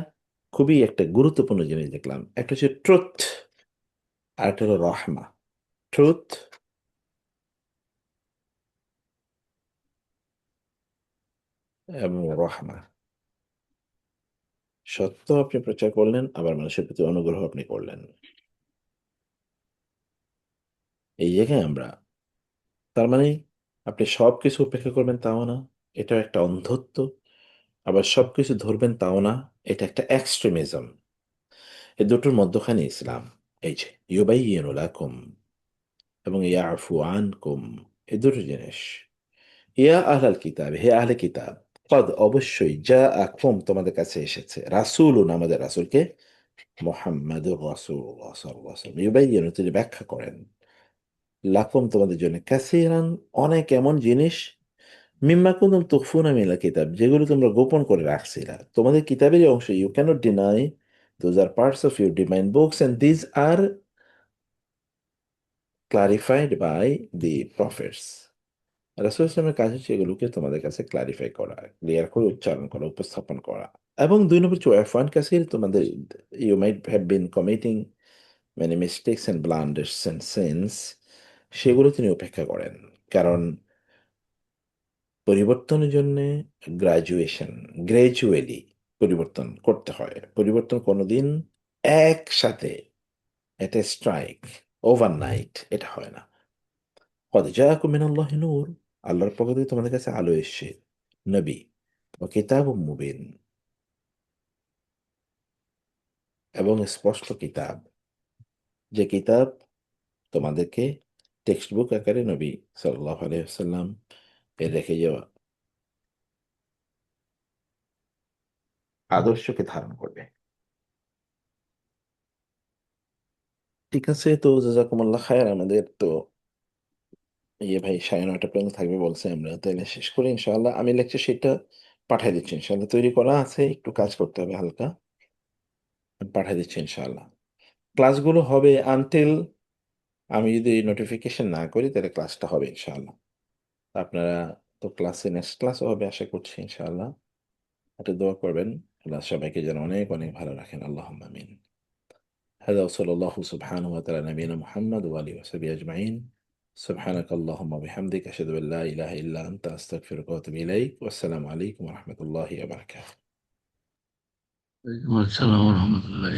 খুবই একটা গুরুত্বপূর্ণ জিনিস দেখলাম, একটা হচ্ছে ট্রুথ, আর একটা হলো রহমা। ট্রুথ এবং রহমা, সত্য আপনি প্রচার করলেন, আবার মানুষের প্রতি অনুগ্রহ আপনি করলেন। এই জায়গায় আমরা, তার মানে আপনি সবকিছু উপেক্ষা করবেন তাও না, এটা একটা অন্ধত্ব। আবার সবকিছু ধরবেন তাও না, এটা একটা এক্সট্রিমিজম। এই দুটোর মধ্যখানে ইসলাম। এই যে ইউবাইয়িনু লাকুম এবং ইয়াফু আনকুম, এই দুটো জিনিস। ইয়া আহলাল কিতাব, হে আহলে কিতাব, কদ অবশ্যই যা আকুম তোমাদের কাছে এসেছে, রাসূলুন আমাদের রাসূলকে, মুহাম্মাদুর রাসূলুল্লাহ সাল্লাল্লাহু আলাইহি ওয়াসাল্লাম, ইউবাইয়িনু তিনি ব্যাখ্যা করেন, লাকুম তোমাদের জন্য, কাসীরান অনেক এমন জিনিস, মিম্মা কুনতুম তুখফুনা মিনাল কিতাব যেগুলো তোমরা গোপন করে রাখছিলা তোমাদের কিতাবেরই অংশ। You cannot deny those are parts of your divine books and these are clarified by the prophets. রাসূল ইসলামের কাজ হচ্ছে এগুলোকে তোমাদের কাছে ক্লারিফাই করা, ক্লিয়ার করে উচ্চারণ করা, উপস্থাপন করা। এবং ২ নম্বর হচ্ছে ওয়াফান কাসির, তোমাদের you might have been committing many mistakes and blunders and sins, সেগুলো তিনি উপেক্ষা করেন। কারণ পরিবর্তনের জন্য গ্র্যাজুয়ালি পরিবর্তন করতে হয়। পরিবর্তন কোনোদিন একসাথে, এটা স্ট্রাইক ওভারনাইট, এটা হয় না। কদ জাআকুম মিনাল্লাহি নূর, আল্লাহর পক্ষ থেকে তোমাদের কাছে আলো এসছে, নবী, ও কিতাবুম মুবিন, এবং স্পষ্ট কিতাব, যে কিতাব তোমাদেরকে টেক্সট বুক আকারে নবী সাল্লাল্লাহু আলাইহি ওয়াসাল্লাম এর রেখে যাওয়া আদর্শকে ধারণ করবে। ঠিক আছে, তো জাযাকুমুল্লাহ খায়ের। আমাদের তো ভাই 9:30 পর্যন্ত থাকবে বলছে, আমরা তাহলে শেষ করি ইনশাআল্লাহ। আমি লেকচার শিটটা পাঠিয়ে দিচ্ছি ইনশাআল্লাহ, তৈরি করা আছে, একটু কাজ করতে হবে হালকা, পাঠিয়ে দিচ্ছি ইনশাআল্লাহ। ক্লাসগুলো হবে আনটিল আমি যদি নোটিফিকেশন না করি, তাহলে ক্লাসটা হবে ইনশাআল্লাহ। আপনারা তো ক্লাসে, নেক্সট ক্লাসও হবে আশা করছি ইনশাআল্লাহ। একটা দোয়া করবেন, আল্লাহ সবাইকে যেন অনেক অনেক ভালো রাখেন, আল্লাহুম্মা আমিন। هذا وصلى الله سبحانه وتعالى على نبينا محمد وآله وصحبه أجمعين. سبحانك اللهم وبحمدك أشهد أن لا إله إلا أنت أستغفرك وأتوب إليك، والسلام عليكم ورحمة الله وبركاته. ওয়ালাইকুম আসসালাম রহমতুল্লাহ।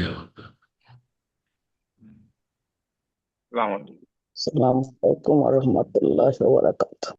আসসালামু আলাইকুম। আসসালামু আলাইকুম ওয়া রাহমাতুল্লাহি ওয়া বারাকাতুহু।